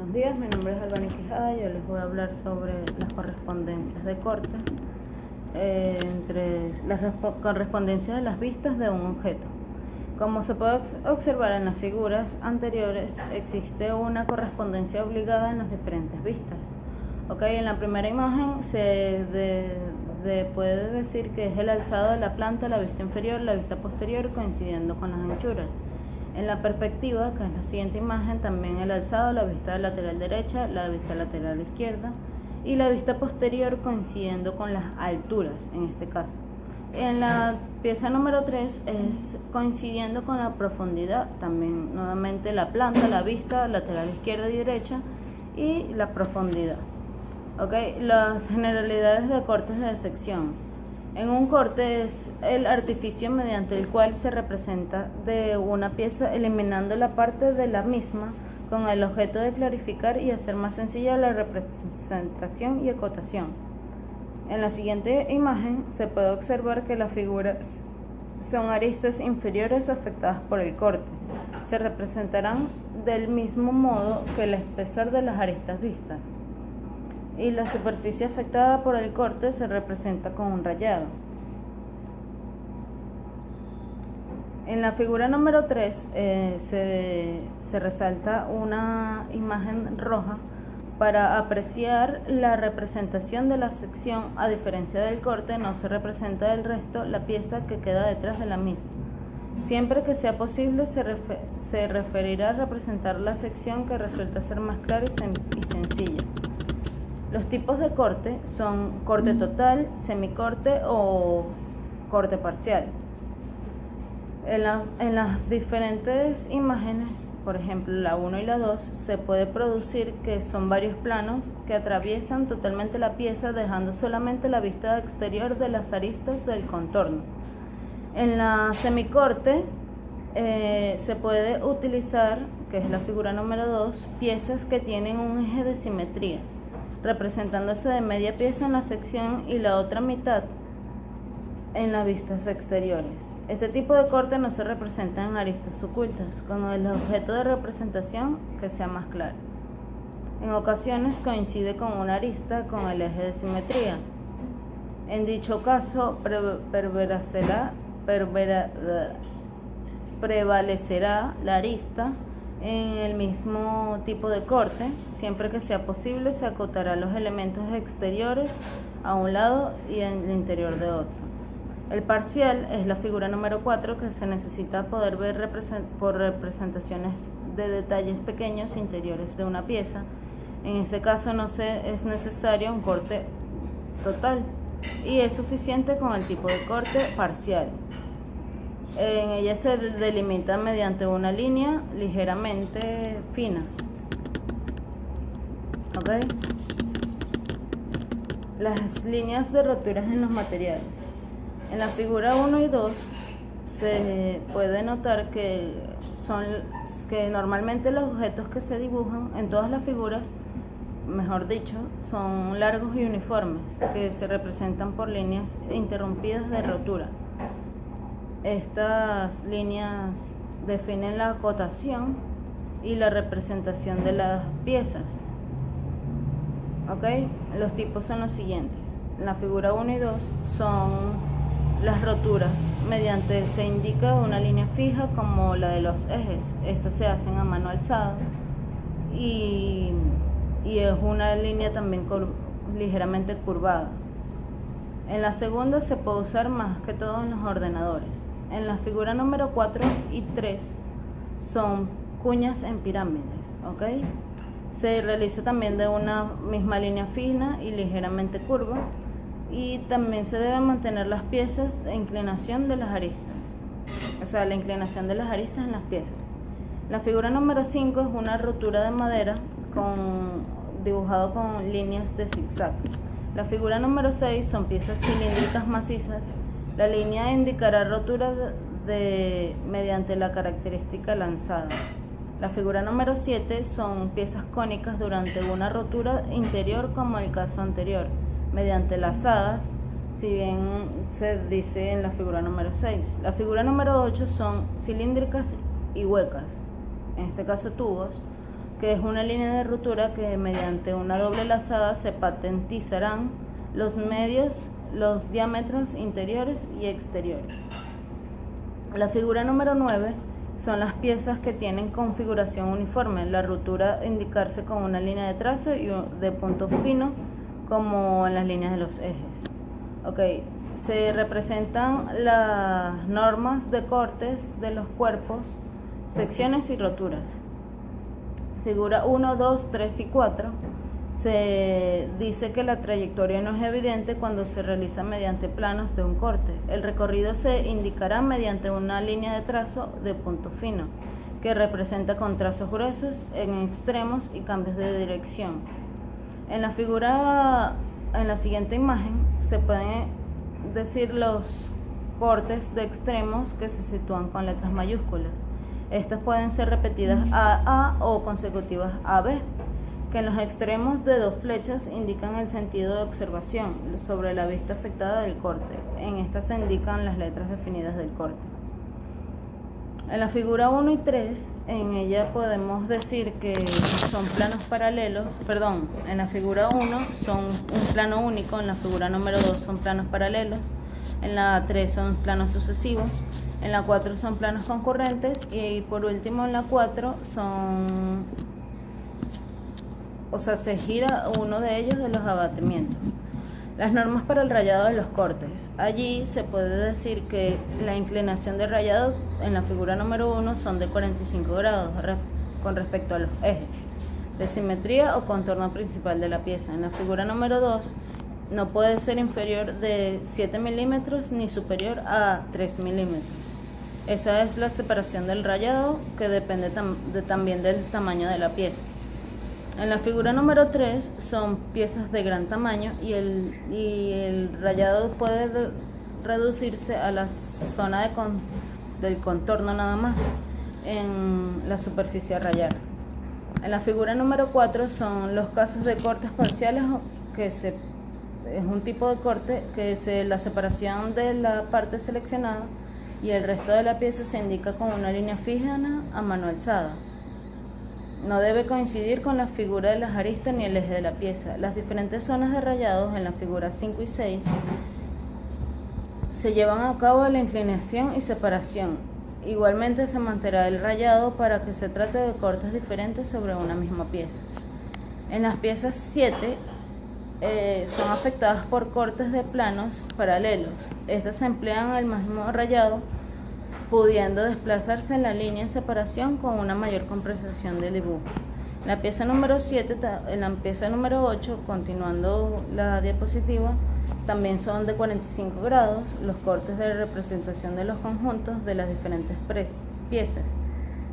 Buenos días, mi nombre es Albany Quijada. Yo les voy a hablar sobre las correspondencias de corte entre las correspondencias de las vistas de un objeto. Como se puede observar en las figuras anteriores, existe una correspondencia obligada en las diferentes vistas. En la primera imagen se puede decir que es el alzado de la planta, la vista inferior, la vista posterior coincidiendo con las anchuras. En la perspectiva, que es la siguiente imagen, también el alzado, la vista lateral derecha, la vista lateral izquierda y la vista posterior coincidiendo con las alturas en este caso. En la pieza número 3 es coincidiendo con la profundidad, también nuevamente la planta, la vista lateral izquierda y derecha y la profundidad. Las generalidades de cortes de sección. En un corte es el artificio mediante el cual se representa de una pieza eliminando la parte de la misma con el objeto de clarificar y hacer más sencilla la representación y acotación. En la siguiente imagen se puede observar que las figuras son aristas inferiores afectadas por el corte. Se representarán del mismo modo que el espesor de las aristas vistas. Y la superficie afectada por el corte se representa con un rayado. En la figura número 3 se resalta una imagen roja para apreciar la representación de la sección. A diferencia del corte, no se representa del resto la pieza que queda detrás de la misma. Siempre que sea posible, se referirá a representar la sección que resulta ser más clara y sencilla. Los tipos de corte son corte total, semicorte o corte parcial. En las diferentes imágenes, por ejemplo la 1 y la 2, se puede producir que son varios planos que atraviesan totalmente la pieza dejando solamente la vista exterior de las aristas del contorno. En la semicorte se puede utilizar, que es la figura número 2, piezas que tienen un eje de simetría, representándose de media pieza en la sección y la otra mitad en las vistas exteriores. Este tipo de corte no se representa en aristas ocultas, con el objeto de representación que sea más claro. En ocasiones coincide con una arista con el eje de simetría. En dicho caso prevalecerá la arista en el mismo tipo de corte. Siempre que sea posible, se acotará los elementos exteriores a un lado y en el interior de otro. El parcial es la figura número 4, que se necesita poder ver por representaciones de detalles pequeños interiores de una pieza. En este caso no es necesario un corte total y es suficiente con el tipo de corte parcial. En ella se delimita mediante una línea ligeramente fina. Las líneas de roturas en los materiales. En la figura 1 y 2 se puede notar que normalmente los objetos que se dibujan en todas las figuras, mejor dicho, son largos y uniformes, que se representan por líneas interrumpidas de rotura. Estas líneas definen la acotación y la representación de las piezas. Los tipos son los siguientes. En la figura 1 y 2 son las roturas, se indica una línea fija como la de los ejes. Estas se hacen a mano alzada y es una línea también ligeramente curvada. En la segunda se puede usar más que todo en los ordenadores. En la figura número 4 y 3 son cuñas en pirámides. Se realiza también de una misma línea fina y ligeramente curva, y también se deben mantener las piezas de inclinación de las aristas, la inclinación de las aristas en las piezas. La figura número 5 es una rotura de madera dibujado con líneas de zigzag. La figura número 6 son piezas cilíndricas macizas. La línea indicará rotura mediante la característica lanzada. La figura número 7 son piezas cónicas durante una rotura interior, como el caso anterior, mediante lazadas, si bien se dice en la figura número 6. La figura número 8 son cilíndricas y huecas, en este caso tubos, que es una línea de ruptura que mediante una doble lazada se patentizarán los medios, los diámetros interiores y exteriores. La figura número 9 son las piezas que tienen configuración uniforme, la ruptura indicarse con una línea de trazo y de punto fino como en las líneas de los ejes. Okay. Se representan las normas de cortes de los cuerpos, secciones y roturas. Figura 1, 2, 3 y 4 se dice que la trayectoria no es evidente cuando se realiza mediante planos de un corte. El recorrido se indicará mediante una línea de trazo de punto fino, que representa con trazos gruesos en extremos y cambios de dirección. En la siguiente imagen se pueden decir los cortes de extremos que se sitúan con letras mayúsculas. Estas pueden ser repetidas A o consecutivas AB, que en los extremos de dos flechas indican el sentido de observación sobre la vista afectada del corte. En estas se indican las letras definidas del corte. En la figura 1 y 3, en ella podemos decir que son planos paralelos, en la figura 1 son un plano único, en la figura número 2 son planos paralelos, en la 3 son planos sucesivos, en la 4 son planos concurrentes y por último en la 4 se gira uno de ellos de los abatimientos. Las normas para el rayado de los cortes. Allí se puede decir que la inclinación de rayado en la figura número 1 son de 45 grados con respecto a los ejes de simetría o contorno principal de la pieza. En la figura número 2 no puede ser inferior de 7 milímetros ni superior a 3 milímetros. Esa es la separación del rayado, que depende también del tamaño de la pieza. En la figura número 3 son piezas de gran tamaño y el rayado puede reducirse a la zona del contorno nada más en la superficie a rayar. En la figura número 4 son los casos de cortes parciales, es un tipo de corte que es la separación de la parte seleccionada y el resto de la pieza se indica con una línea fija a mano alzada. No debe coincidir con la figura de las aristas ni el eje de la pieza. Las diferentes zonas de rayados en la figura 5 y 6 se llevan a cabo la inclinación y separación. Igualmente se mantendrá el rayado para que se trate de cortes diferentes sobre una misma pieza. En las piezas 7 son afectadas por cortes de planos paralelos. Estas se emplean el mismo rayado, pudiendo desplazarse en la línea de separación con una mayor compensación del dibujo. En la pieza número 8, continuando la diapositiva, también son de 45 grados los cortes de representación de los conjuntos de las diferentes piezas.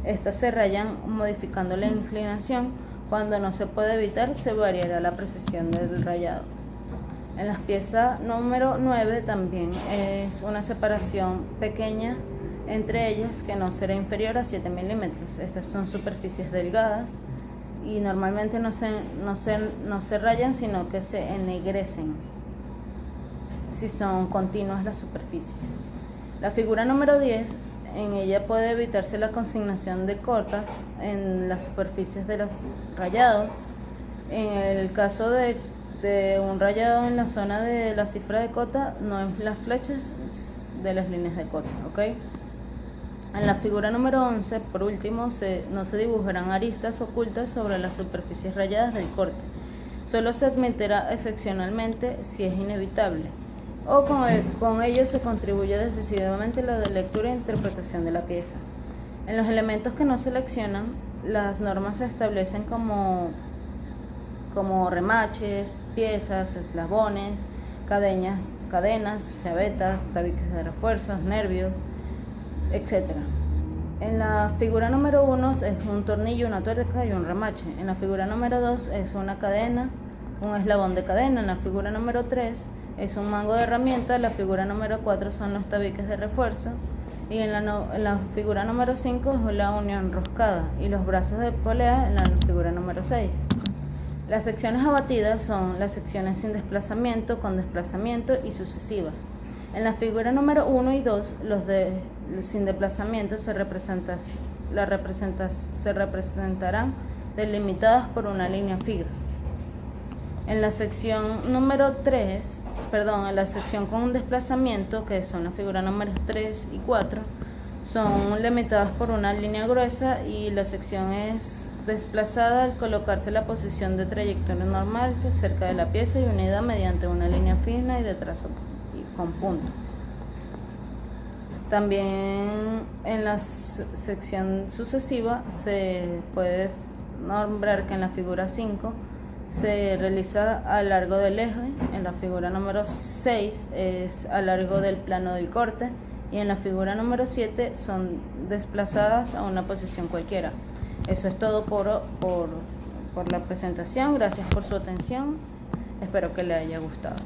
Estos se rayan modificando la inclinación. Cuando no se puede evitar, se variará la precisión del rayado. En la pieza número 9 también es una separación pequeña entre ellas que no será inferior a 7 milímetros. Estas son superficies delgadas y normalmente no se rayan, sino que se ennegrecen si son continuas las superficies. La figura número 10, en ella puede evitarse la consignación de cotas en las superficies de los rayados. En el caso de un rayado en la zona de la cifra de cota, no en las flechas de las líneas de cota, ¿ok? En la figura número 11, por último, no se dibujarán aristas ocultas sobre las superficies rayadas del corte. Solo se admitirá excepcionalmente si es inevitable, o con ello se contribuye decisivamente a la lectura e interpretación de la pieza. En los elementos que no seleccionan, las normas se establecen como remaches, piezas, eslabones, cadenas, chavetas, tabiques de refuerzos, nervios, etc. En la figura número 1 es un tornillo, una tuerca y un remache. En la figura número 2 es una cadena, un eslabón de cadena. En la figura número 3 es un mango de herramienta. En la figura número 4 son los tabiques de refuerzo. Y en la figura número 5 es la unión roscada y los brazos de polea en la figura número 6. Las secciones abatidas son las secciones sin desplazamiento, con desplazamiento y sucesivas. En la figura número 1 y 2, los sin desplazamiento se representarán delimitadas por una línea fija. En la sección número 3, en la sección con un desplazamiento, que son las figuras números 3 y 4, son limitadas por una línea gruesa y la sección es desplazada al colocarse la posición de trayectoria normal que es cerca de la pieza y unida mediante una línea fina y de trazo con punto. También en la sección sucesiva se puede nombrar que en la figura 5 se realiza a lo largo del eje, en la figura número 6 es a lo largo del plano del corte y en la figura número 7 son desplazadas a una posición cualquiera. Eso es todo por la presentación. Gracias por su atención. Espero que le haya gustado.